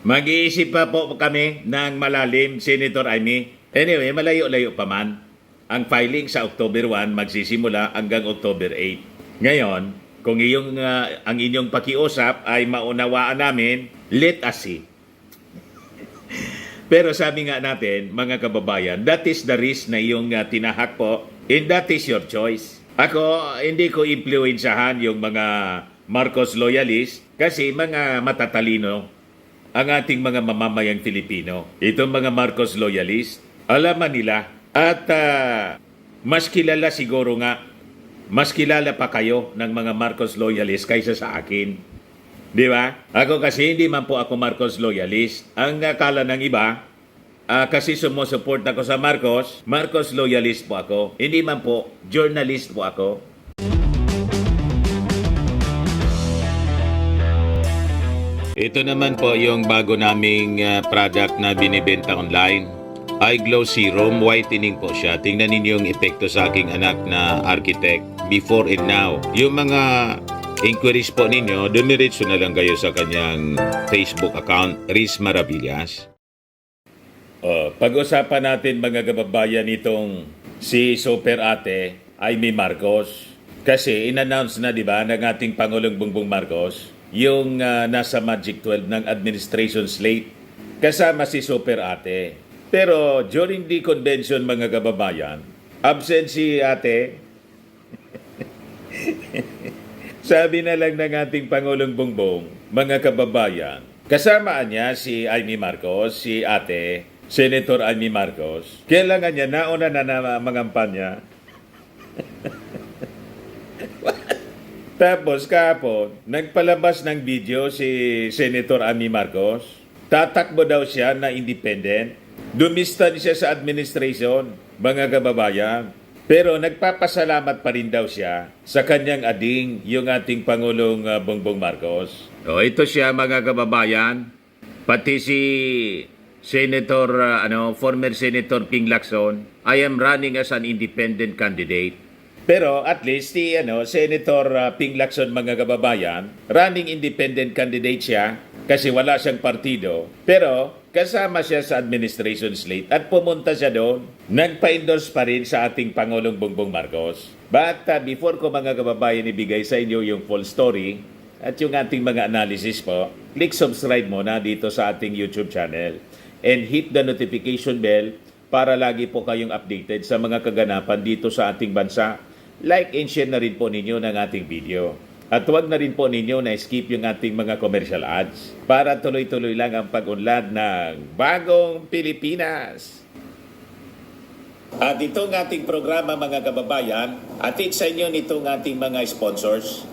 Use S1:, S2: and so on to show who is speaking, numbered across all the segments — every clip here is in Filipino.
S1: Mag-iisip pa po kami ng malalim, Senator Amy. Anyway, malayo-layo pa man. Ang filing sa October 1 magsisimula hanggang October 8. Ngayon, kung ang inyong pakiusap ay maunawaan namin, let us see. Pero sabi nga natin, mga kababayan, that is the risk na iyong tinahak po, and that is your choice. Ako, hindi ko impluensyahan yung mga Marcos loyalist kasi mga matatalino ang ating mga mamamayang Filipino. Itong mga Marcos loyalist, alaman nila at mas kilala siguro nga, mas kilala pa kayo ng mga Marcos loyalist kaysa sa akin. Di ba? Ako kasi hindi man po ako Marcos loyalist. Ang akala ng iba, kasi sumusupport ako sa Marcos loyalist po ako. Hindi man po, journalist po ako. Ito naman po yung bago naming product na binibenta online. iGlow Serum, whitening po siya. Tingnan ninyo yung epekto sa aking anak na architect before and now. Yung mga inquiries po ninyo, dumiretso na lang kayo sa kanyang Facebook account, Riz Maravillas. Pag-usapan natin mga kababayan itong si Super Ate Amy Marcos. Kasi in-announce na, di ba, ng ating Pangulong Bongbong Marcos yung nasa Magic 12 ng administration slate kasama si Super Ate. Pero during the convention mga kababayan, absent si Ate. Sabi na lang ng ating Pangulong Bongbong, mga kababayan, kasamaan niya si Amy Marcos, si Ate, Senator Amy Marcos. Kailangan niya, nauna na mangampanya. Tapos kahapon, nagpalabas ng video si Senator Amy Marcos. Tatakbo daw siya na independent. Dumista siya sa administration, mga kababayan. Pero nagpapasalamat pa rin daw siya sa kanyang ading, yung ating Pangulong Bongbong Marcos. O ito siya mga kababayan, pati si Senator, former Senator Ping Lacson, I am running as an independent candidate. Pero at least si Senator Ping Lacson mga kababayan, running independent candidate siya kasi wala siyang partido. Pero kasama siya sa administration slate at pumunta siya doon. Nagpa-endorse pa rin sa ating Pangulong Bongbong Marcos. But before ko mga kababayan ibigay sa inyo yung full story at yung ating mga analysis po, click subscribe muna dito sa ating YouTube channel and hit the notification bell para lagi po kayong updated sa mga kaganapan dito sa ating bansa. Like and share na rin po ninyo ng ating video. At huwag na rin po ninyo na skip yung ating mga commercial ads para tuloy-tuloy lang ang pag-unlad ng Bagong Pilipinas. At itong ating programa mga kababayan, atid sa inyo nitong ating mga sponsors.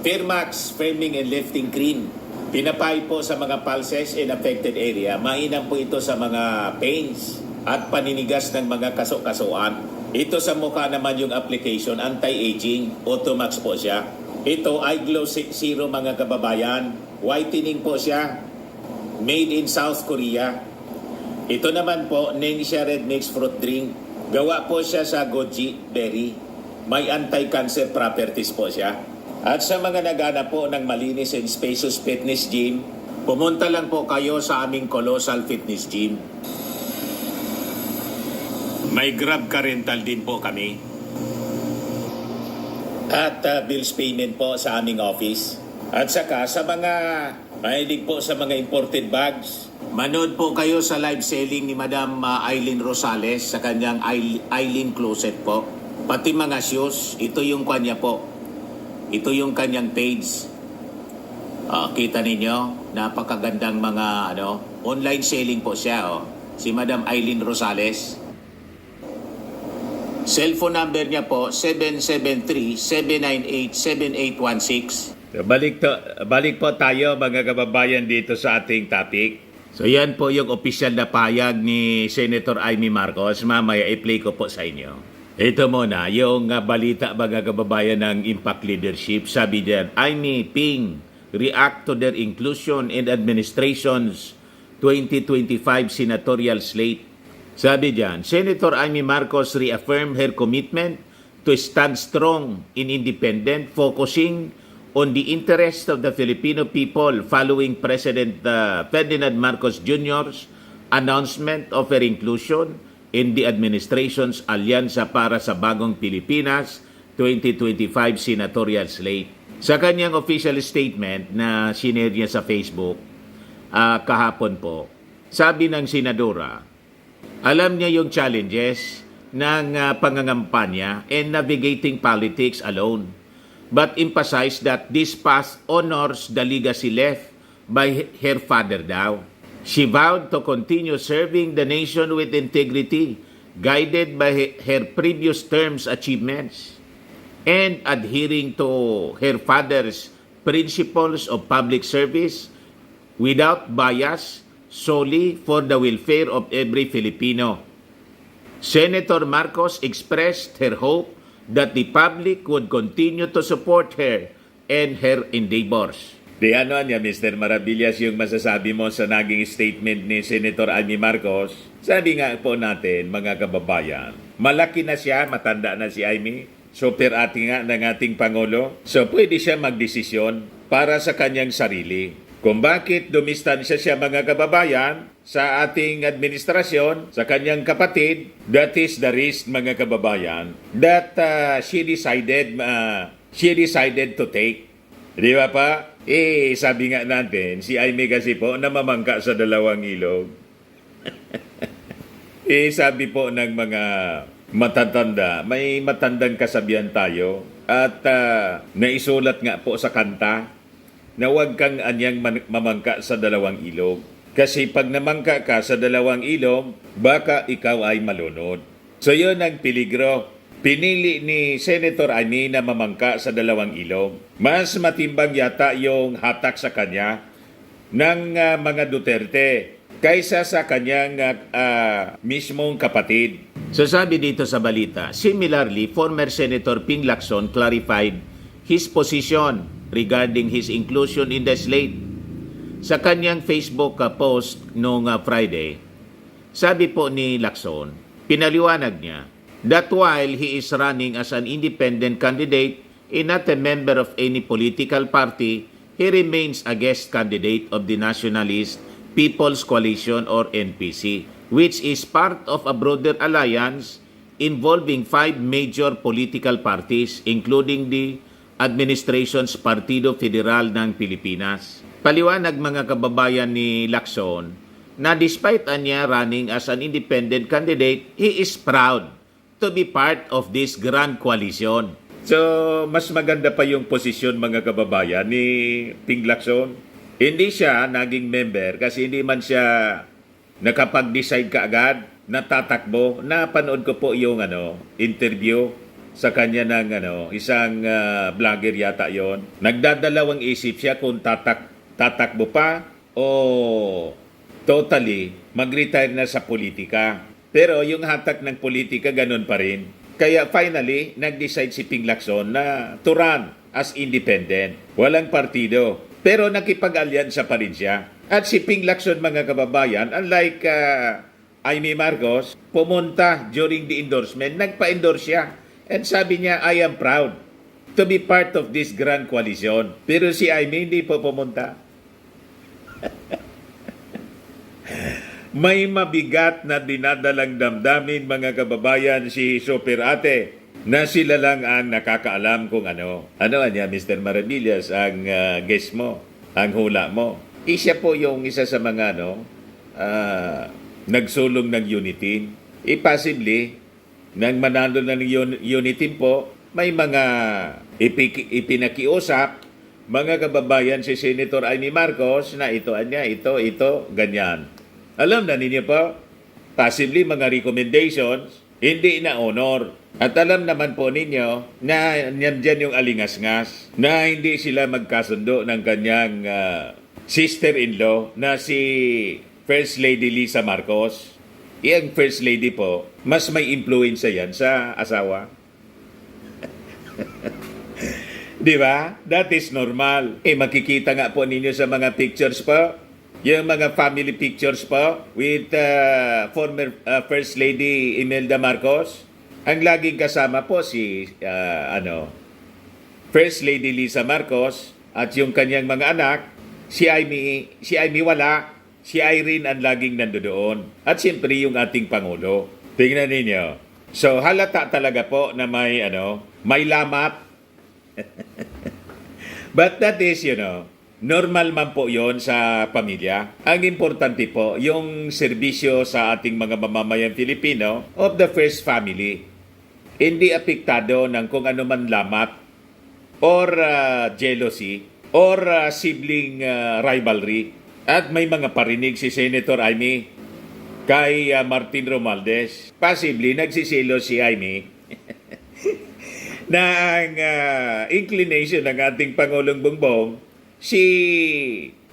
S1: Firmax Firming and Lifting Cream. Pinapay po sa mga pulses in affected area. Mainam po ito sa mga pains at paninigas ng mga kaso-kasuan. Ito sa mukha naman yung application, anti-aging, Automax po siya. Ito, iGlow Serum mga kababayan, whitening po siya, made in South Korea. Ito naman po, Ningxia Red Mix Fruit Drink, gawa po siya sa goji berry. May anti-cancer properties po siya. At sa mga nagana po ng malinis and spacious fitness gym, pumunta lang po kayo sa aming Colossal Fitness Gym. May Grab Car Rental din po kami. At bills payment po sa aming office. At saka sa mga mahilig po sa mga imported bags, manood po kayo sa live selling ni Madam Aileen Rosales sa kanyang Aileen Closet po. Pati mga shoes, ito yung kanya po. Ito yung kanyang page. Kita ninyo, napakagandang mga online selling po siya. Si Madam Aileen Rosales. Cellphone number niya po, 773-798-7816. Balik po tayo mga kababayan dito sa ating topic. So yan po yung official na payag ni Senator Amy Marcos. Mamaya i-play ko po sa inyo. Ito muna, yung balita mga kababayan ng Impact Leadership. Sabi diyan, Amy Ping react to their inclusion in administration's 2025 senatorial slate. Sabi diyan, Senator Amy Marcos reaffirmed her commitment to stand strong in independent, focusing on the interest of the Filipino people following President Ferdinand Marcos Jr.'s announcement of her inclusion in the administration's Alyansa para sa Bagong Pilipinas 2025 senatorial slate. Sa kanyang official statement na sinare niya sa Facebook kahapon po, sabi ng senadora, alam niya yung challenges ng pangangampanya and navigating politics alone, but emphasized that this path honors the legacy left by her father daw. She vowed to continue serving the nation with integrity, guided by her previous term's achievements, and adhering to her father's principles of public service without bias, solely for the welfare of every Filipino. Senator Marcos expressed her hope that the public would continue to support her and her endeavors. Di ano niya, Mr. Maravillas, yung masasabi mo sa naging statement ni Senator Amy Marcos? Sabi nga po natin, mga kababayan, malaki na siya, matanda na si Amy, super ate nga ng ating Pangulo. So pwede siya magdesisyon para sa kanyang sarili. Kung bakit dumistansya siya, mga kababayan, sa ating administrasyon, sa kanyang kapatid, that is the risk, mga kababayan, that she decided to take. Di ba pa? Sabi nga natin, si Aimee kasi po namamangka sa dalawang ilog. Sabi po ng mga matatanda, may matandang kasabihan tayo at naisulat nga po sa kanta na huwag kang anyang mamangka sa dalawang ilog. Kasi pag namangka ka sa dalawang ilog, baka ikaw ay malunod. So yun ang peligro. Pinili ni Senator Amy na mamangka sa dalawang ilog. Mas matimbang yata yung hatak sa kanya ng mga Duterte kaysa sa kanyang mismong kapatid. So sabi dito sa balita, similarly, former Senator Ping Lacson clarified his position regarding his inclusion in the slate. Sa kanyang Facebook post noong Friday, sabi po ni Lacson, pinaliwanag niya, that while he is running as an independent candidate and not a member of any political party, he remains a guest candidate of the Nationalist People's Coalition or NPC, which is part of a broader alliance involving 5 major political parties, including the administration's Partido Federal ng Pilipinas. Paliwanag, mga kababayan, ni Lacson na despite niya running as an independent candidate, he is proud to be part of this grand coalition. So, mas maganda pa yung posisyon, mga kababayan, ni Ping Lacson. Hindi siya naging member kasi hindi man siya nakapag-decide kaagad na tatakbo. Napanood ko po yung interview sa kanya ng isang vlogger yata yon. Nagdadalawang isip siya kung tatakbo pa o totally mag-retire na sa politika. Pero yung hatak ng politika, ganun pa rin. Kaya finally, nag-decide si Ping Lacson na to run as independent. Walang partido. Pero nakipag-alyansa pa rin siya. At si Ping Lacson, mga kababayan, unlike Aimee Marcos, pumunta during the endorsement, nagpa-endorse siya. And sabi niya, I am proud to be part of this grand coalition. Pero si Aimee hindi po pumunta. May mabigat na dinadalang damdamin, mga kababayan, si Super Ate, na sila lang ang nakakaalam kung ano. Ano niya, Mr. Maravillas, ang guess mo, ang hula mo. Siya po yung isa sa mga nagsulong ng Unitin. Possibly, nang manalo ng Unitin po, may mga ipinakiusap, mga kababayan, si Senator Amy Marcos na ito, ganyan. Alam na ninyo po, possibly mga recommendations, hindi na honor. At alam naman po ninyo na nandyan yung alingas-ngas na hindi sila magkasundo ng kanyang sister-in-law na si First Lady Lisa Marcos. Yung First Lady po, mas may influensya yan sa asawa. Di ba? That is normal. Makikita nga po ninyo sa mga pictures po, yung mga family pictures po with former First Lady Imelda Marcos. Ang laging kasama po si First Lady Lisa Marcos at yung kanyang mga anak, si Amy wala, si Irene ang laging nandoon. At siyempre yung ating Pangulo. Tingnan ninyo. So halata talaga po na may lamat. But that is, normal man po yon sa pamilya. Ang importante po, yung serbisyo sa ating mga mamamayang Pilipino of the first family. Hindi apektado ng kung ano man lamat or jealousy or sibling rivalry. At may mga parinig si Senator Amy kay Martin Romualdez. Possibly nagsisilo si Amy na ang inclination ng ating Pangulong Bongbong, si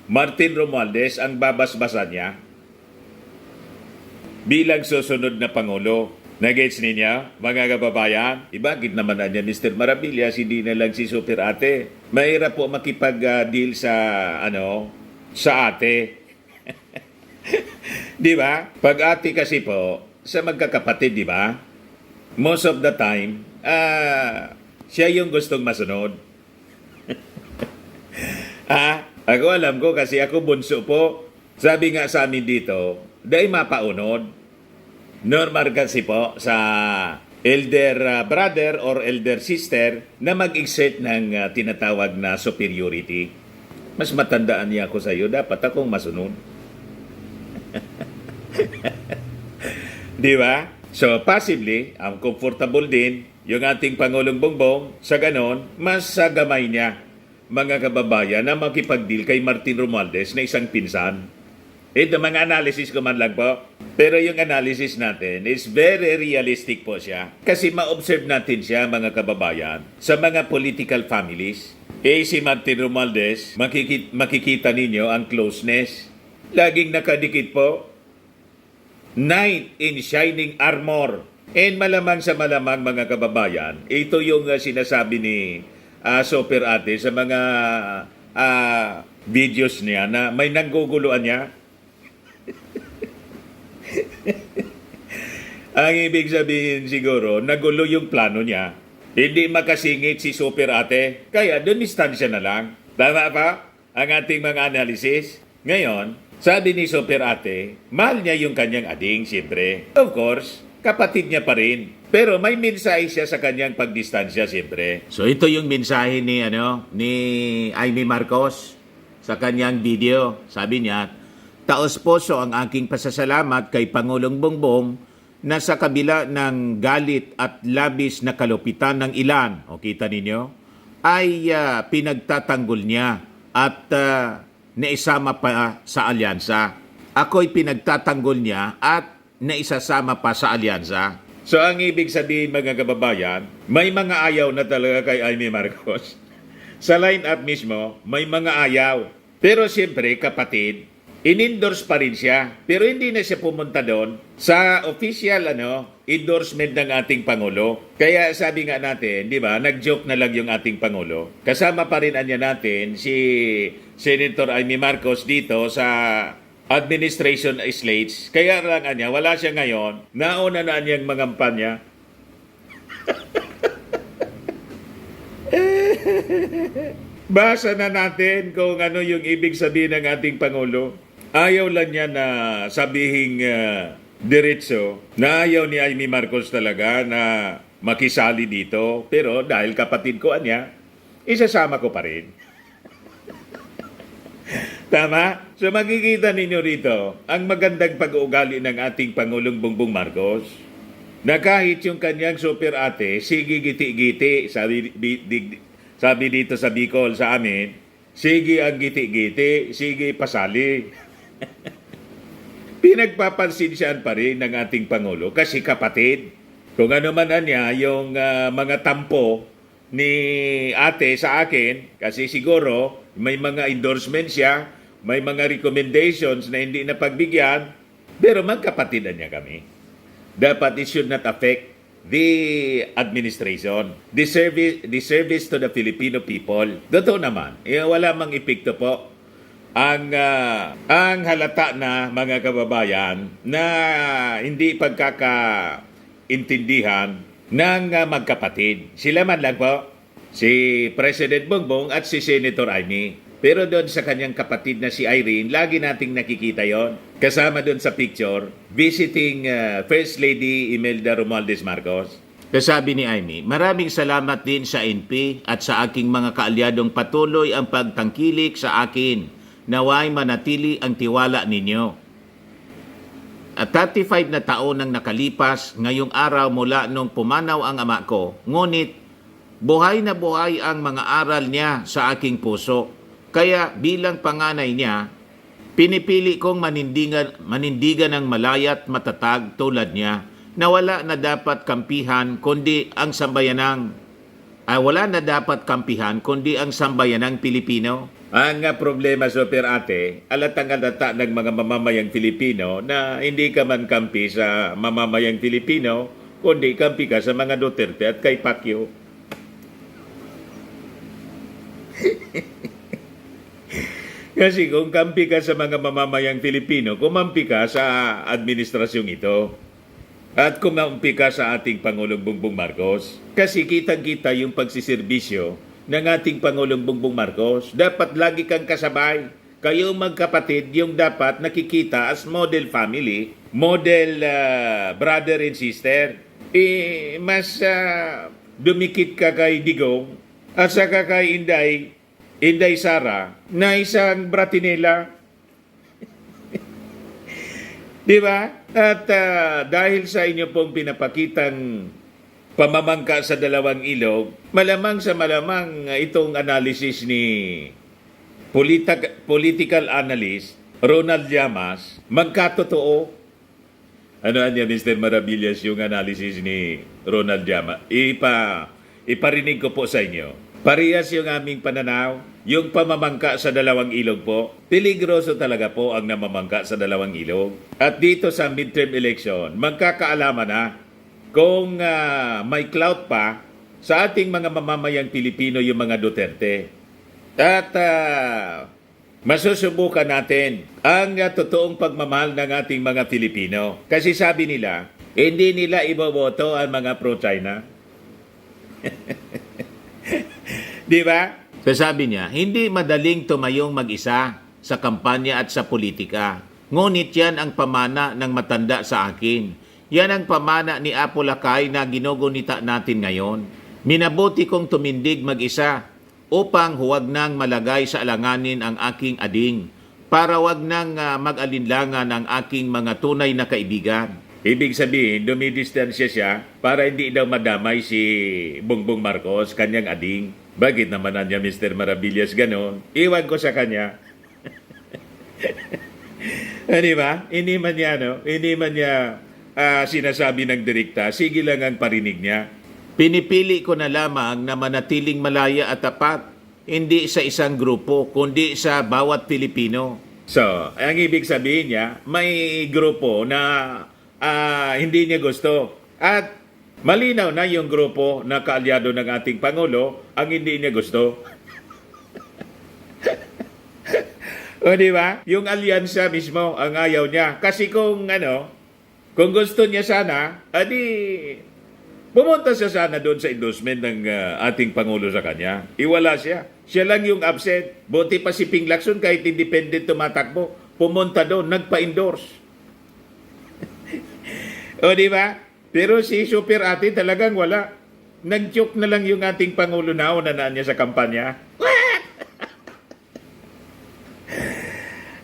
S1: Martin Romualdez ang babasbasan niya bilang susunod na Pangulo. Nag-gets niya, mga kababayan? Bakit naman na niya, Mr. Maravillas, hindi na lang si Super Ate? Mahirap po makipag-deal sa ate. Di ba? Pag ate kasi po, sa magkakapatid, di ba? Most of the time, siya yung gustong masunod. Ako alam ko kasi ako bunso po. Sabi nga sa amin dito, dahil mapaunod. Normal kasi po sa elder brother or elder sister na mag-exert ng tinatawag na superiority. Mas matandaan niya ako sa iyo, dapat akong masunod. Di ba? So possibly, ang comfortable din yung ating Pangulong Bongbong sa ganon, mas gamay niya mga kababayan na makipag-deal kay Martin Romualdez na isang pinsan. Ito mga analysis ko man lang po. Pero yung analysis natin is very realistic po siya. Kasi ma-observe natin siya mga kababayan sa mga political families. Si Martin Romualdez, makikita ninyo ang closeness. Laging nakadikit po. Knight in shining armor. And malamang sa malamang mga kababayan, ito yung sinasabi ni Super Ate sa mga videos niya na may nangguguluan niya. Ang ibig sabihin siguro, nagulo yung plano niya. Hindi makasingit si Super Ate, kaya doon distansya na lang. Tama pa ang ating mga analysis? Ngayon, sabi ni Super Ate, mahal niya yung kanyang ading, siyempre. Of course, kapatid niya pa rin. Pero may mensahe siya sa kanyang pagdistansya, siyempre. So ito yung mensahe ni Amy Marcos sa kanyang video. Sabi niya, taos puso ang aking pasasalamat kay Pangulong Bongbong na sa kabila ng galit at labis na kalupitan ng ilan, o kita ninyo, ay pinagtatanggol niya at naisama pa sa alyansa. Ako'y pinagtatanggol niya at naisasama pa sa alyansa. So ang ibig sabihin mga kababayan, may mga ayaw na talaga kay Amy Marcos. Sa line-up mismo, may mga ayaw. Pero siyempre kapatid, in-endorse pa rin siya, pero hindi na siya pumunta doon sa official endorsement ng ating Pangulo. Kaya sabi nga natin, di ba, nag-joke na lang yung ating Pangulo. Kasama pa rin natin si Senator Amy Marcos dito sa administration slates. Kaya lang wala siya ngayon, nauna na niyang mangampanya. Basa na natin kung ano yung ibig sabihin ng ating Pangulo. Ayaw lang niya na sabihing diretso na ayaw ni Amy Marcos talaga na makisali dito. Pero dahil kapatid ko niya, isasama ko pa rin. Tama? So makikita ninyo rito ang magandang pag-uugali ng ating Pangulong Bongbong Marcos na kahit yung kanyang Super Ate, sige giti-giti, sabi dito sa Bicol sa amin, sige ang giti-giti, sige pasali. Pinagpapansinsyan pa rin ng ating Pangulo kasi kapatid. Kung ano man niya yung mga tampo ni ate sa akin, kasi siguro may mga endorsements siya, may mga recommendations na hindi na pagbigyan, pero magkapatid niya kami. Dapat it should not affect the administration, the service to the Filipino people. Totoo naman, wala mang epekto po ang halata na mga kababayan na hindi pagkakaintindihan ng magkapatid. Sila man lang po, Si President Bongbong at si Senator Amy. Pero doon sa kanyang kapatid na si Irene, lagi nating nakikita yon. Kasama doon sa picture, visiting First Lady Imelda Romualdez Marcos. Kasabi ni Amy, maraming salamat din sa NP at sa aking mga kaalyadong patuloy ang pagtangkilik sa akin. Naway manatili ang tiwala ninyo. At 35 na taon nang nakalipas ngayong araw mula nung pumanaw ang ama ko, ngunit buhay na buhay ang mga aral niya sa aking puso. Kaya bilang panganay niya, pinipili kong manindigan ng malayat matatag tulad niya na wala na dapat kampihan kundi ang sambayanang Pilipino. Ang problema, Super Ate, alatang-alata ng mga mamamayang Pilipino na hindi ka man kampi sa mamamayang Pilipino, kundi kampi ka sa mga Duterte at kay Pacquiao. Kasi kung kampi ka sa mga mamamayang Pilipino, kumampi ka sa administrasyong ito. At kumampi ka sa ating Pangulong Bongbong Marcos. Kasi kitang-kita yung pagsiservisyo ng ating Pangulong Bongbong Marcos. Dapat lagi kang kasabay. Kayo magkapatid yung dapat nakikita as model family, model brother and sister. Mas dumikit ka kay Digong at saka kay Inday Sara na isang bratinela. Di ba? At dahil sa inyo pong pinapakitang pamamangka sa dalawang ilog, malamang sa malamang itong analysis ni political analyst Ronald Llamas magkatotoo. Ano niya, Mr. Maravillas, yung analysis ni Ronald Llamas? Iparinig ko po sa inyo. Parehas yung aming pananaw, yung pamamangka sa dalawang ilog po. Peligroso talaga po ang namamangka sa dalawang ilog. At dito sa midterm election, magkakaalaman na kung may clout pa sa ating mga mamamayang Pilipino yung mga Duterte. At masusubukan natin ang totoong pagmamahal ng ating mga Pilipino. Kasi sabi nila, hindi nila iboboto ang mga pro-China. Di ba? Sabi niya, hindi madaling tumayong mag-isa sa kampanya at sa politika. Ngunit yan ang pamana ng matanda sa akin. Yan ang pamana ni Apo Lakay na ginugunita natin ngayon. Minabuti kong tumindig mag-isa upang huwag nang malagay sa alanganin ang aking ading para huwag nang mag-alinlangan ang aking mga tunay na kaibigan. Ibig sabihin, dumidistansya siya para hindi daw madamay si Bongbong Marcos, kanyang ading. Bakit naman niya, Mr. Maravillas, ganon? Iwan ko sa kanya. Di ba? Hindi man niya sinasabi ng direkta, sige lang ang parinig niya. Pinipili ko na lamang na manatiling malaya at tapat, hindi sa isang grupo, kundi sa bawat Pilipino. So, ang ibig sabihin niya, may grupo na hindi niya gusto. At malinaw na yung grupo na kaalyado ng ating Pangulo ang hindi niya gusto. O di ba? Yung alyansa mismo ang ayaw niya. Kasi kung gusto niya sana, adi pumunta siya sana doon sa endorsement ng ating Pangulo sa kanya. Iwala siya. Siya lang yung absent. Buti pa si Ping Lacson kahit independent tumatakbo, pumunta doon, nagpa-endorse. O di ba? Pero si Super Ate talagang wala. Nag-joke na lang yung ating Pangulo na unanaan niya sa kampanya.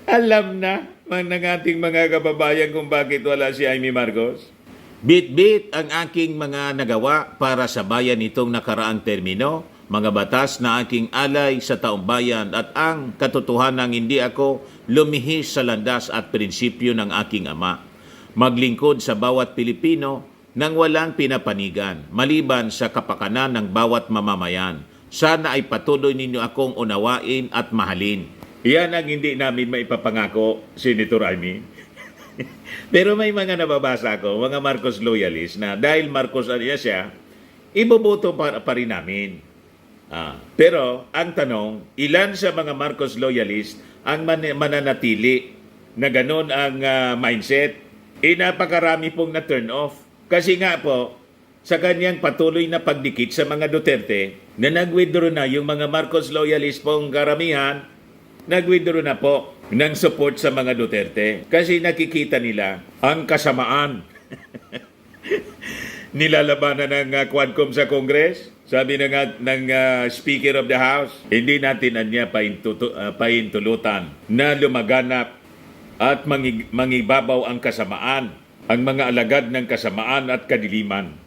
S1: Alam na ng ating mga kababayan kung bakit wala si Amy Marcos. Bit-bit ang aking mga nagawa para sa bayan nitong nakaraang termino, mga batas na aking alay sa taumbayan at ang katotohanang hindi ako lumihis sa landas at prinsipyo ng aking ama. Maglingkod sa bawat Pilipino nang walang pinapanigan, maliban sa kapakanan ng bawat mamamayan. Sana ay patuloy ninyo akong unawain at mahalin. Yan ang hindi namin maipapangako, Senator Amy. Pero may mga nababasa ko, mga Marcos loyalists na dahil Marcos siya, iboboto pa rin namin. Pero ang tanong, ilan sa mga Marcos loyalists ang mananatili na ganon ang mindset? Napakarami pong na-turn off. Kasi nga po, sa kanyang patuloy na pagdikit sa mga Duterte na nag-withdraw na yung mga Marcos loyalist pong karamihan, nag-withdraw na po ng support sa mga Duterte kasi nakikita nila ang kasamaan. Nilalabanan ng Quadcom sa Congress. Sabi ng Speaker of the House, hindi natin anya pahintulutan na lumaganap at mangibabaw ang kasamaan, ang mga alagad ng kasamaan at kadiliman.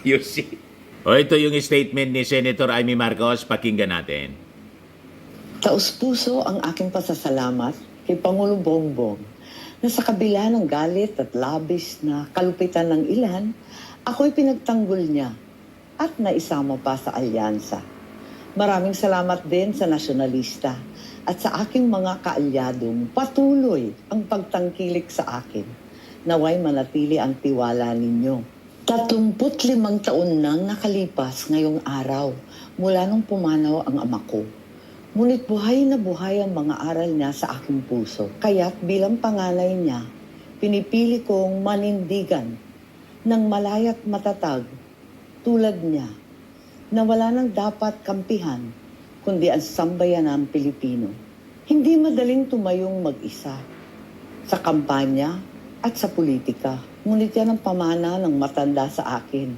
S1: You see? O ito yung statement ni Senator Amy Marcos, pakinggan natin.
S2: Taus-puso ang aking pasasalamat kay Pangulong Bongbong na sa kabila ng galit at labis na kalupitan ng ilan, ako'y pinagtanggol niya at naisama pa sa alyansa. Maraming salamat din sa nasyonalista at sa aking mga kaalyadong patuloy ang pagtangkilik sa akin. Naway manatili ang tiwala ninyo. 35 taon nang nakalipas ngayong araw mula nung pumanaw ang ama ko. Ngunit buhay na buhay ang mga aral niya sa aking puso. Kaya't bilang panganay niya, pinipili kong manindigan ng malaya't matatag tulad niya na wala nang dapat kampihan kundi ang sambayanang Pilipino. Hindi madaling tumayong mag-isa sa kampanya at sa politika. Ngunit yan ang pamana ng matanda sa akin.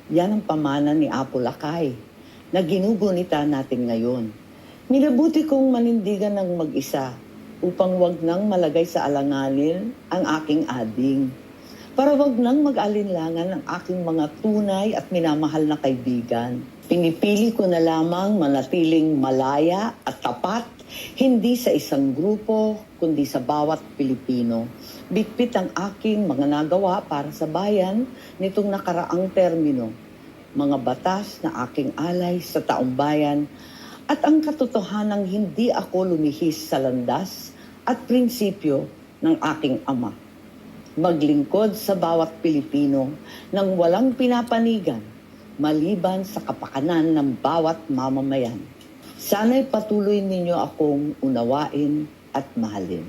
S2: Yan ang pamana ni Apo Lakay na ginugunita natin ngayon. Minabuti kong manindigan ng mag-isa upang wag nang malagay sa alanganin ang aking ading. Para wag nang mag-alinlangan ang aking mga tunay at minamahal na kaibigan. Pinipili ko na lamang manatiling malaya at tapat, hindi sa isang grupo, kundi sa bawat Pilipino. Bitbit ang aking mga nagawa para sa bayan nitong nakaraang termino. Mga batas na aking alay sa taong bayan at ang katotohanang hindi ako lumihis sa landas at prinsipyo ng aking ama. Maglingkod sa bawat Pilipino nang walang pinapanigan maliban sa kapakanan ng bawat mamamayan. Sana'y patuloy ninyo akong unawain at mahalin.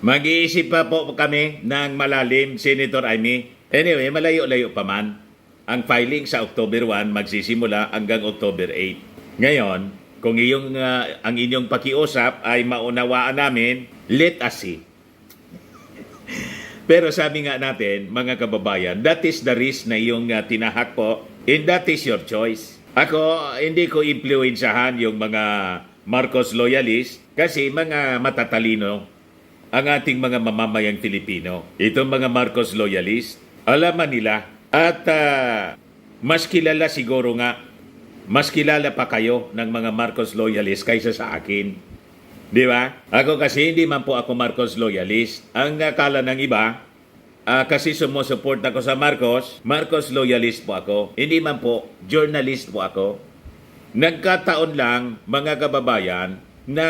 S1: Mag-iisip pa po kami ng malalim, Senator Amy. Anyway, malayo-layo pa man. Ang filing sa October 1 magsisimula hanggang October 8. Ngayon, kung ang inyong pakiusap ay maunawaan namin, let us see. Pero sabi nga natin, mga kababayan, that is the risk na iyong tinahak po, and that is your choice. Ako, hindi ko impluensyahan yung mga Marcos loyalist kasi mga matatalino ang ating mga mamamayang Filipino. Itong mga Marcos loyalist, alaman nila at mas kilala siguro nga, mas kilala pa kayo ng mga Marcos loyalist kaysa sa akin. Di ba? Ako kasi hindi man po ako Marcos loyalist. Ang akala ng iba, kasi sumusuport ako sa Marcos loyalist po ako. Hindi man po, journalist po ako. Nagkataon lang, mga kababayan, na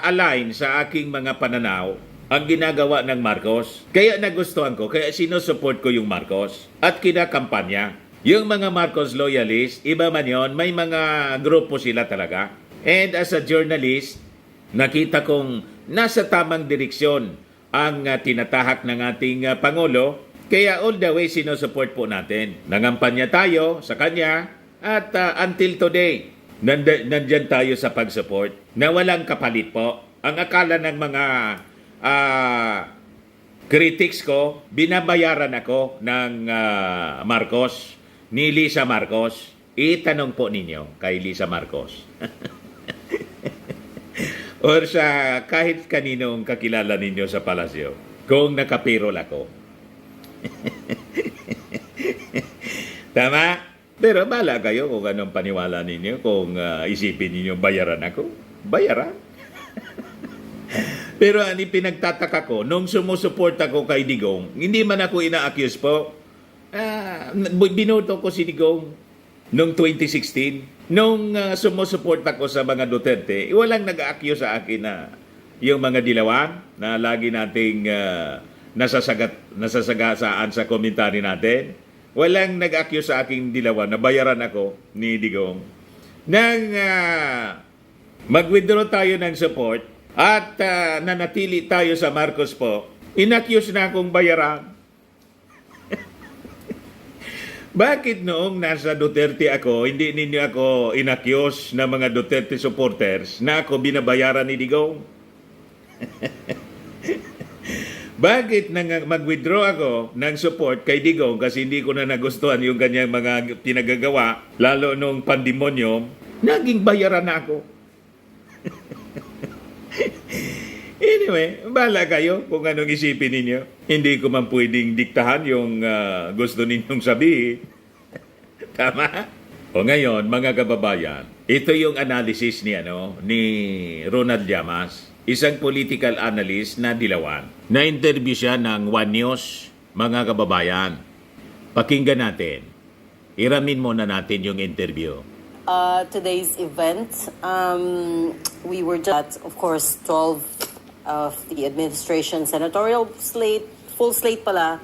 S1: align sa aking mga pananaw ang ginagawa ng Marcos. Kaya nagustuhan ko, kaya sinusuport ko yung Marcos at kinakampanya. Yung mga Marcos loyalist, iba man yon, may mga grupo sila talaga. And as a journalist, nakita kong nasa tamang direksyon ang tinatahak ng ating Pangulo. Kaya all the way sinusupport po natin. Nangampanya tayo sa kanya at until today, nandyan tayo sa pag-support na walang kapalit po. Ang akala ng mga critics ko, binabayaran ako ng Marcos, ni Lisa Marcos. Itanong po ninyo kay Lisa Marcos. Or sa kahit kaninong kakilala ninyo sa palasyo, kung nakapirol ako. Tama? Pero bala kayo kung anong paniwala ninyo, kung isipin ninyo bayaran ako. Bayaran. Pero ang pinagtataka ko, nung sumusuport ako kay Digong, hindi man ako ina-accuse po. Binoto ko si Digong noong 2016. Nung sumusuport ako sa mga Duterte, walang nag-a-accuse sa akin na yung mga dilawan na lagi nating nasasagasaan sa komentary natin. Walang nag-accuse sa aking dilawan na bayaran ako ni Digong. Nang mag-withdraw tayo ng support at nanatili tayo sa Marcos po, in-accuse na akong bayaran. Bakit noong nasa Duterte ako, hindi ninyo ako inakyos na mga Duterte supporters na ako binabayaran ni Digong? Bakit nang mag-withdraw ako ng support kay Digong kasi hindi ko na nagustuhan yung kanyang mga pinagagawa, lalo nung pandemonyo, naging bayaran na ako. Anyway, bahala kayo kung anong isipin ninyo. Hindi ko man pwedeng diktahan yung gusto ninyong sabihin. Tama? O ngayon, mga kababayan, ito yung analysis ni Ronald Llamas, isang political analyst na Dilawan. Na-interview siya ng One News, mga kababayan. Pakinggan natin. Iramin muna natin yung interview.
S3: Today's event, we were just, of course, 12 of the administration senatorial slate, full slate pala,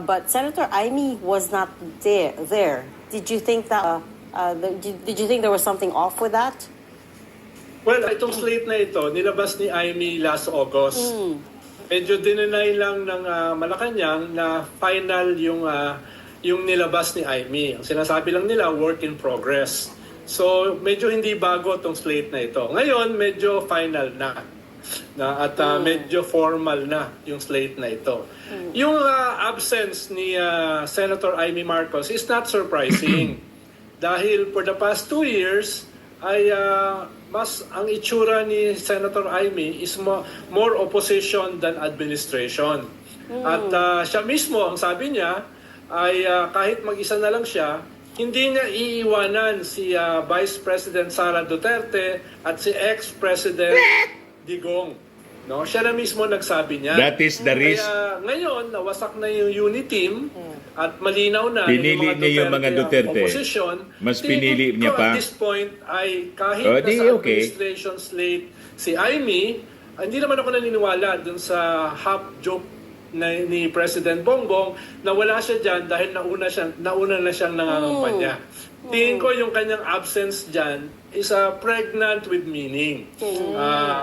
S3: but Senator Amy was not there. Did you think that, did you think there was something off with that?
S4: Well, itong slate na ito, nilabas ni Amy last August. Medyo dinenay lang ng Malacanang na final yung nilabas ni Amy. Ang sinasabi lang nila, work in progress. So, medyo hindi bago itong slate na ito. Ngayon, medyo final na at medyo formal na yung slate na ito. Yung absence ni Senator Amy Marcos is not surprising dahil for the past 2 years ay mas ang itsura ni Senator Amy is more opposition than administration. At siya mismo, ang sabi niya, ay kahit mag-isa na lang siya, hindi niya iiwanan si Vice President Sara Duterte at si ex-President Digong. No? Siya na mismo nagsabi niya.
S1: That is the risk.
S4: Kaya ngayon, nawasak na yung unit team at malinaw na
S1: Pinili niya yung mga Duterte.
S4: Opposition.
S1: Mas pinili niya pa.
S4: At this point ay kahit
S1: Oh,
S4: nasa
S1: di okay.
S4: administration slate si Amy, hindi naman ako naniniwala dun sa half joke ni President Bongbong na wala siya dyan dahil nauna na siyang nangangampanya. Tingin ko yung kanyang absence dyan is pregnant with meaning.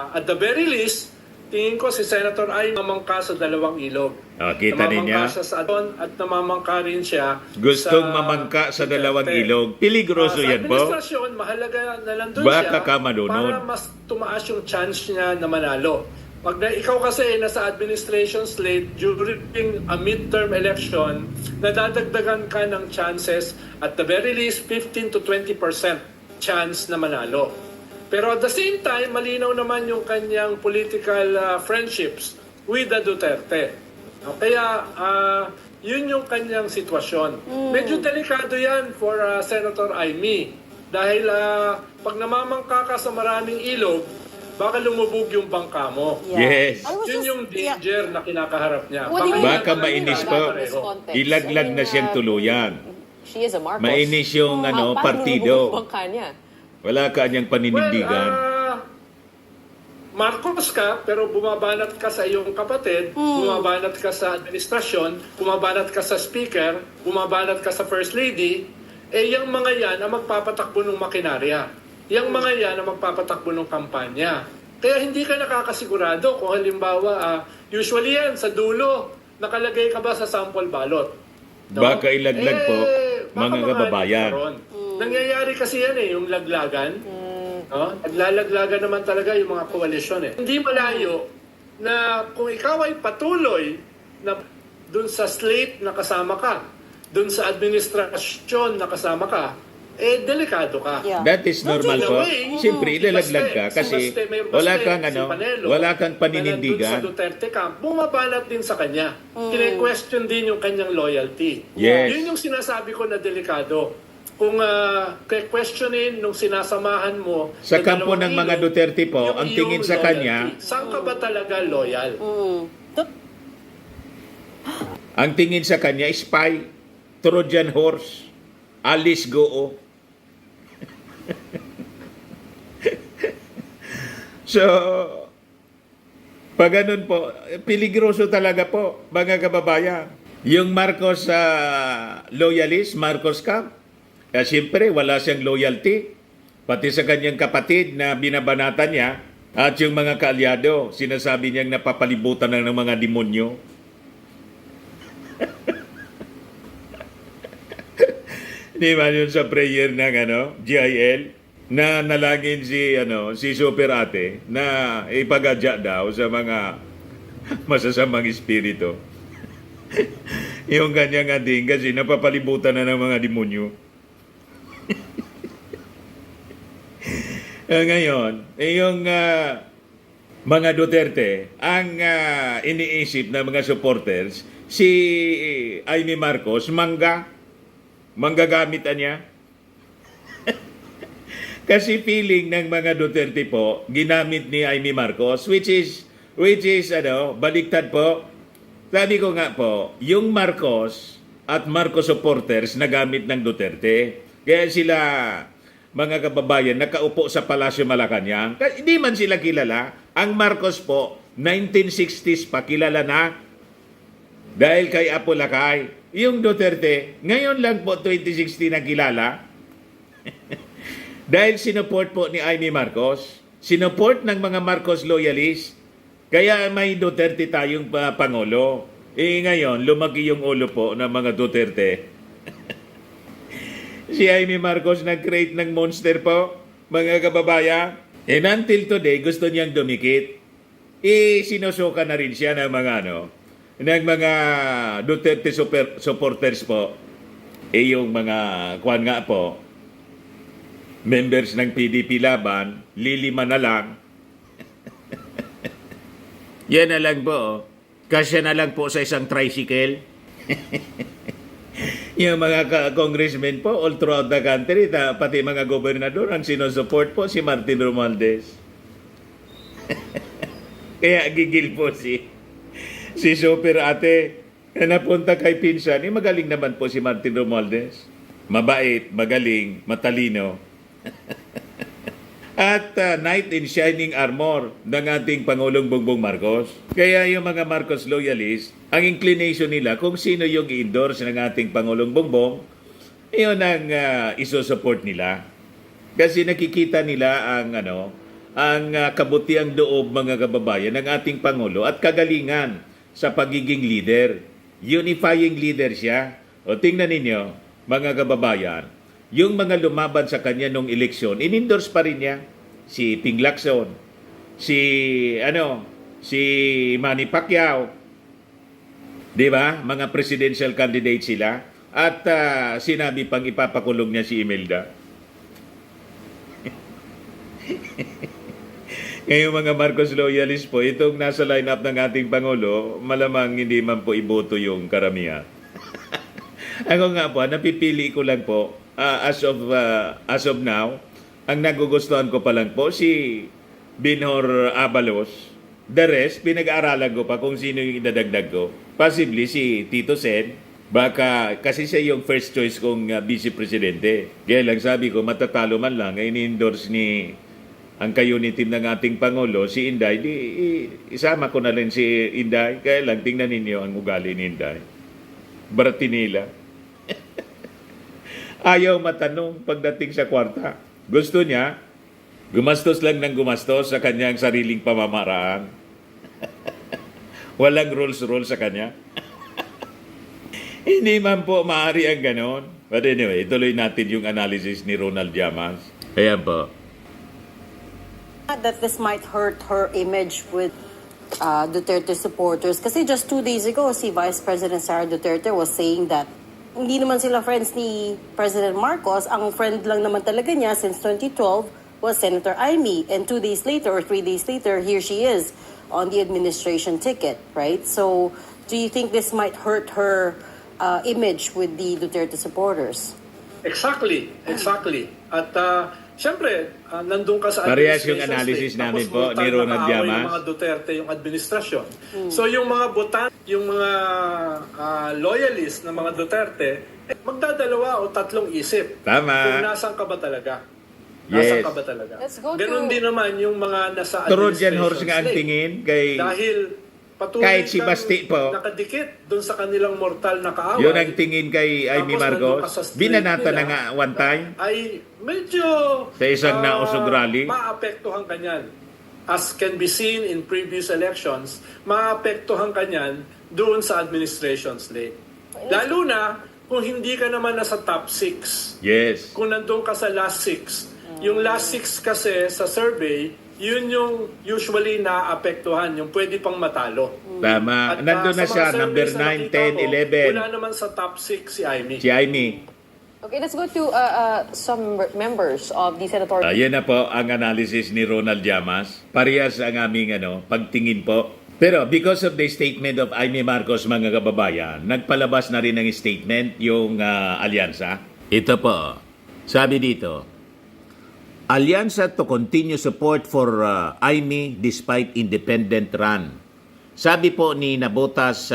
S4: At the very least, tingin ko si Senator ay namamangka sa dalawang ilog.
S1: Kita ninyo?
S4: Namamangka siya sa aton at namamangka rin siya
S1: Gustong mamangka sa dalawang
S4: Duterte.
S1: ilog. Peligroso
S4: Sa
S1: yan po.
S4: administrasyon, mahalaga na nandun
S1: Baka
S4: siya
S1: ka manunod.
S4: para mas tumaas yung chance niya na manalo. Pag ikaw kasi nasa administration slate during a midterm election, nadadagdagan ka ng chances at the very least 15 to 20% chance na manalo. Pero at the same time, malinaw naman yung kanyang political friendships with the Duterte. Kaya yun yung kanyang sitwasyon. Medyo delikado yan for Senator Amy. Dahil pag namamangka ka sa maraming ilog, baka lumubog yung bangka mo.
S1: Yes.
S3: I was
S4: Yun
S3: just-
S4: yung danger na kinakaharap niya.
S3: What do you
S1: Baka
S3: mean
S1: mainis
S3: by
S1: po.
S3: that in this context?
S1: Ilaglag na siyang tuluyan.
S5: She is a Marcos.
S1: Mainis yung
S5: Paano
S1: partido.
S5: lulubog ang bangka niya?
S1: Wala ka niyang paninindigan.
S4: Marcos ka, pero bumabanat ka sa iyong kapatid, bumabanat ka sa administrasyon, bumabanat ka sa speaker, bumabanat ka sa first lady, yung mga yan ang magpapatakbo ng makinarya. Yung mga yan ang magpapatakbo ng kampanya. Kaya hindi ka nakakasigurado kung halimbawa, usually yan, sa dulo, nakalagay ka ba sa sample ballot?
S1: Baka ilaglag po,
S4: baka
S1: mga kababayan.
S4: karon. Nangyayari kasi yan yung laglagan. No? Naglalaglagan naman talaga yung mga koalisyon . Hindi malayo na kung ikaw ay patuloy na dun sa slate na kasama ka, dun sa administrasyon na kasama ka, delikado ka.
S3: Yeah.
S1: That is normal
S4: In a
S1: po.
S4: way,
S1: Siyempre, ilalaglag ka kasi wala kang wala kang
S4: na nandun sa
S1: paninindigan.
S4: Duterte camp, bumabanat din sa kanya. Kine-question din yung kanyang loyalty.
S1: Yes.
S4: Yun yung sinasabi ko na delikado. Kung questionin nung sinasamahan mo
S1: Sa
S4: na
S1: kampo ng
S4: dalawang
S1: mga
S4: ilog,
S1: Duterte po,
S4: yung
S1: ang tingin
S4: iyong
S1: sa
S4: loyalty.
S1: kanya,
S4: Saan ka ba talaga loyal?
S1: ang tingin sa kanya, spy, Trojan horse, Alice Goo. So, pag ganun po, peligroso talaga po, mga kababayan. Yung Marcos loyalist, Marcos Camp, siyempre wala siyang loyalty. Pati sa kanyang kapatid na binabanatan niya at yung mga kaalyado, sinasabi niyang napapalibutan na ng mga demonyo. Di ba yun sa prayer ng GIL na nalangin si Super Ate na ipagadya daw sa mga masasamang espiritu. Yung kanyang ating kasi napapalibutan na ng mga demonyo. Ngayon, yung mga Duterte, ang iniisip ng mga supporters, si Amy Marcos, manggagamit niya. Kasi feeling ng mga Duterte po, ginamit ni Amy Marcos, which is baliktad po. Sabi ko nga po, yung Marcos at Marcos supporters nagamit ng Duterte. Kaya sila, mga kababayan, nakaupo sa Palasyo Malacanang. Hindi man sila kilala. Ang Marcos po, 1960s pa kilala na. Dahil kay Apo Lakay. Yung Duterte, ngayon lang po 2016 na kilala. Dahil sinuport po ni Amy Marcos. Sinuport ng mga Marcos loyalists. Kaya may Duterte tayong Pangulo. Ngayon, lumaki yung ulo po ng mga Duterte. Si Amy Marcos nag-create ng monster po, mga kababayan. And until today, gusto niyang dumikit. Sinusuka na rin siya ng mga Duterte supporters po. Yung mga kwan nga po, members ng PDP laban, lilima na lang. Yan na lang po. Kasya na lang po sa isang tricycle. Yung mga congressmen po, all throughout the country, pati mga gobernador, ang sinusupport po si Martin Romualdez. Kaya gigil po si Super Ate na napunta kay pinsan. Magaling naman po si Martin Romualdez. Mabait, magaling, matalino. At knight in shining armor ng ating Pangulong Bongbong Marcos. Kaya yung mga Marcos loyalists, ang inclination nila kung sino yung i-endorse ng ating Pangulong Bongbong, yun ang isusupport nila. Kasi nakikita nila ang kabutiang loob, mga kababayan, ng ating Pangulo at kagalingan sa pagiging leader. Unifying leader siya. O tingnan ninyo, mga kababayan, yung mga lumaban sa kanya nung eleksyon, in-endorse pa rin niya si Ping Lacson, si Manny Pacquiao. 'Di ba? Mga presidential candidate sila at sinabi pang ipapakulong niya si Imelda. Ngayon mga Marcos loyalists po, itong nasa lineup ng ating Pangulo, malamang hindi man po iboto yung karamihan. Ako nga po, napipili ko lang po, as of now, ang nagugustuhan ko pa lang po si Binhor Abalos. The rest, pinag-aaralan ko pa kung sino yung idadagdag ko. Possibly si Tito Sen. Baka kasi siya yung first choice kong vice presidente. Kaya lang sabi ko, matatalo man lang, ay ni-endorse ni ang kayuni team ng ating Pangulo, si Inday. Isama ko na rin si Inday. Kaya lang, tingnan ninyo ang ugali ni Inday. Baratinila. Ayaw matanong pagdating sa kwarta. Gusto niya, gumastos lang ng gumastos sa kanyang sariling pamamaraan. Walang rules sa kanya. Hindi man po maaari ang ganon. But anyway, ituloy natin yung analysis ni Ronald Llamas. Ayan po.
S3: That this might hurt her image with Duterte supporters. Kasi just 2 days ago, si Vice President Sara Duterte was saying that hindi naman sila friends ni President Marcos. Ang friend lang naman talaga niya since 2012 was Senator Amy. And 2 days later or 3 days later, here she is on the administration ticket, right? So, do you think this might hurt her image with the Duterte supporters?
S4: Exactly. At siyempre, nandun ka sa
S1: Parehas yung
S4: administration
S1: analysis
S4: state,
S1: namin
S4: tapos
S1: po
S4: brutal
S1: ni Ronald
S4: na kaaway
S1: Llamas.
S4: yung mga Duterte, yung administrasyon. So yung mga yung mga loyalists ng mga Duterte, magdadalawa o tatlong isip.
S1: Tama.
S4: Kung nasan ka ba talaga.
S1: Yes.
S4: Nasan ka ba talaga.
S3: Let's go
S4: Ganon
S3: to-
S4: din naman yung mga nasa
S1: Trojan
S4: administration
S1: horse nga ang
S4: slate.
S1: tingin kay...
S4: Dahil patuloy
S1: Kahit si
S4: kang
S1: Basti po.
S4: nakadikit doon sa kanilang mortal na kaaway.
S1: Yun ang tingin kay Amy
S4: Tapos nandun ka sa
S1: Marcos.
S4: street
S1: Binanata
S4: nila,
S1: na nga one time.
S4: ay medyo
S1: Sa isang nausog rally.
S4: maapektuhan kanyan. As can be seen in previous elections, maapektuhan kanyan doon sa administration slate. Lalo na kung hindi ka naman nasa top 6.
S1: Yes.
S4: Kung nandun ka sa last 6. Yung last 6 kasi sa survey, yun yung usually naapektuhan, yung pwede pang matalo.
S1: Tama.
S4: At,
S1: Nandun na
S4: sa
S1: siya,
S4: mga
S1: number
S4: surveys na
S1: 9,
S4: nakita
S1: 10,
S4: ko,
S1: 11.
S4: Wala naman sa top 6 si Amy.
S1: Si Amy.
S3: Okay, let's go to some members of the senatorial.
S1: Yan na po ang analysis ni Ronald Llamas. Parehas ang aming pagtingin po. Pero because of the statement of Amy Marcos, mga kababayan, nagpalabas na rin ng statement yung alyansa. Ito po, sabi dito, Alyansa to continue support for Amy despite independent run. Sabi po ni Nabotas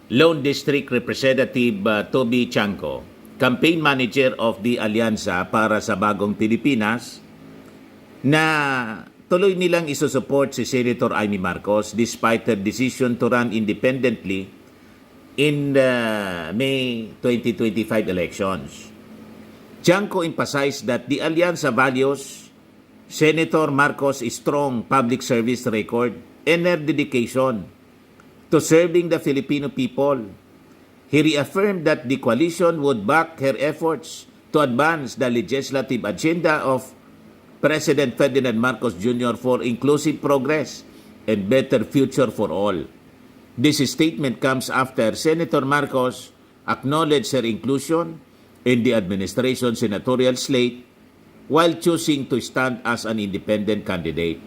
S1: Lone District Representative Toby Chanco, campaign manager of the Alyansa para sa Bagong Pilipinas, na tuloy nilang isusupport si Senator Amy Marcos despite her decision to run independently in the May 2025 elections. Chanco emphasized that the Alyansa values Senator Marcos' strong public service record and her dedication to serving the Filipino people. He reaffirmed that the coalition would back her efforts to advance the legislative agenda of President Ferdinand Marcos Jr. for inclusive progress and better future for all. This statement comes after Senator Marcos acknowledged her inclusion in the administration senatorial slate while choosing to stand as an independent candidate.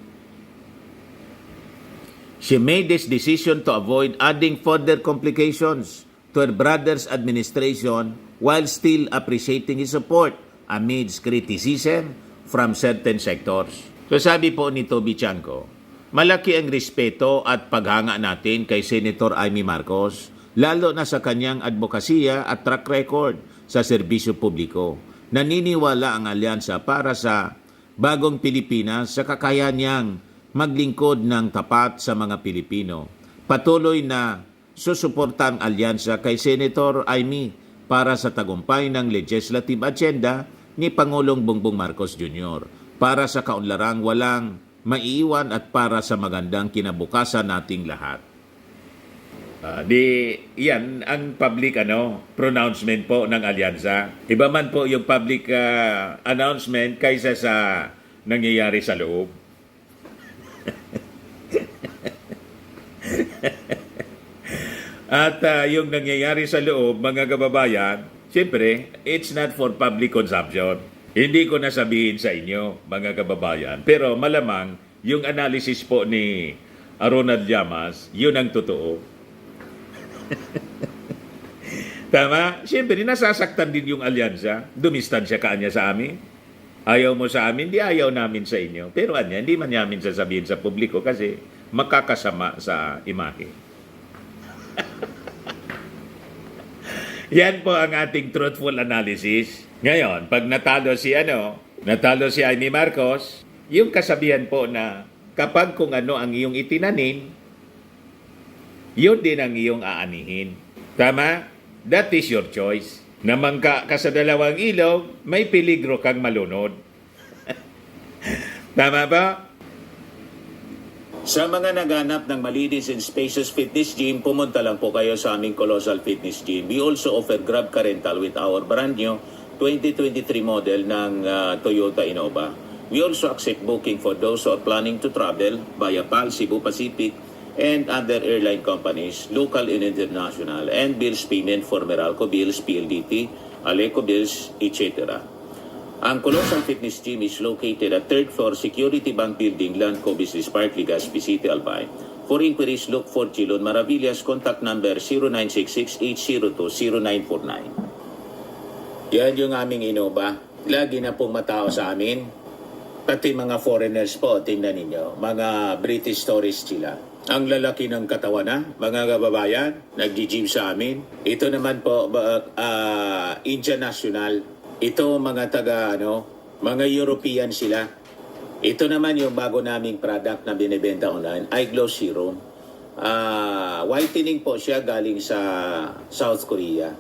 S1: She made this decision to avoid adding further complications to her brother's administration while still appreciating his support amidst criticism from certain sectors. So sabi po ni Toby Chanco, malaki ang respeto at paghanga natin kay Senator Amy Marcos, lalo na sa kanyang advokasya at track record sa serbisyo publiko. Naniniwala ang alyansa para sa Bagong Pilipinas sa kakayahan niyang maglingkod ng tapat sa mga Pilipino. Patuloy na susuporta ang alyansa kay Senator Amy para sa tagumpay ng legislative agenda ni Pangulong Bongbong Marcos Jr. para sa kaunlarang walang maiiwan at para sa magandang kinabukasan nating lahat. Yan ang public pronouncement po ng alyansa. Iba man po yung public announcement kaysa sa nangyayari sa loob. At yung nangyayari sa loob, mga kababayan, siyempre, it's not for public consumption. Hindi ko nasabihin sa inyo, mga kababayan. Pero malamang, yung analysis po ni Ronald Llamas, yun ang totoo. Tama? Siyempre, nasasaktan din yung alyansa. Dumistansya ka niya sa amin. Ayaw mo sa amin, di ayaw namin sa inyo. Pero hindi man namin sasabihin sa publiko kasi makakasama sa imahe. Yan po ang ating truthful analysis. Ngayon, pag natalo si Amy Marcos, yung kasabihan po na kapag kung ano ang iyong itinanim, yun din ang iyong aanihin. Tama? That is your choice. Namangka ka sa dalawang ilog, may peligro kang malunod. Tama ba? Sa mga naghanap ng malinis and spacious fitness gym, pumunta lang po kayo sa aming Colossal Fitness Gym. We also offer Grab Car Rental with our brand new 2023 model ng Toyota Innova. We also accept booking for those who are planning to travel via PAL, Cebu Pacific, and other airline companies, local and international, and bills payment for Meralco Bills, PLDT, Aleco Bills, etc. Ang Colossal Fitness Gym is located at 3rd floor Security Bank Building, Landco Business Park, Legazpi City, Albay. For inquiries, look for Chilon Maravillas. Contact number 0966-802-0949. Yan yung aming Innova. Lagi na pong matao sa amin. Pati mga foreigners po, tingnan ninyo. Mga British tourists sila. Ang lalaki ng katawan mga kababayan, nag-gym sa amin. Ito naman po, Indian National. Ito mga mga European sila. Ito naman yung bago naming product na binibenta online, iGlow Serum. Whitening po siya galing sa South Korea.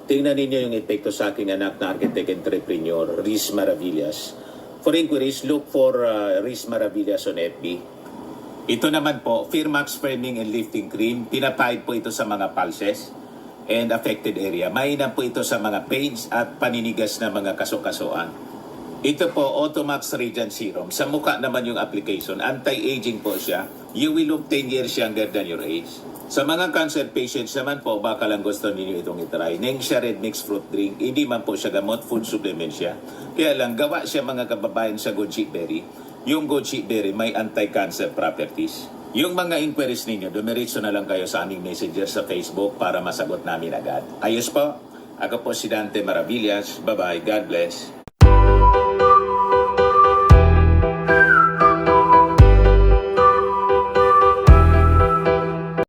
S1: Tingnan ninyo yung epekto sa aking anak na architect entrepreneur, Riz Maravillas. For inquiries, look for Riz Maravillas on FB. Ito naman po, Firmax Firming and Lifting Cream. Pinapahid po ito sa mga pulses. and affected area. Mainam po ito sa mga pains at paninigas na mga kasukasuan. Ito po, Automax Radiant Serum. Sa mukha naman yung application. Anti-aging po siya. You will look 10 years younger than your age. Sa mga cancer patients naman po, baka lang gusto ninyo itong itry. Nengxia Red Mixed Fruit Drink. Hindi man po siya gamot, food supplement siya. Kaya lang, gawa siya mga kababayan sa goji berry. Yung goji berry may anti-cancer properties. Yung mga inquiries ninyo, dumiretso na lang kayo sa aming messenger sa Facebook para masagot namin agad. Ayos po. Ako po si Dante Maravillas. Bye-bye. God bless.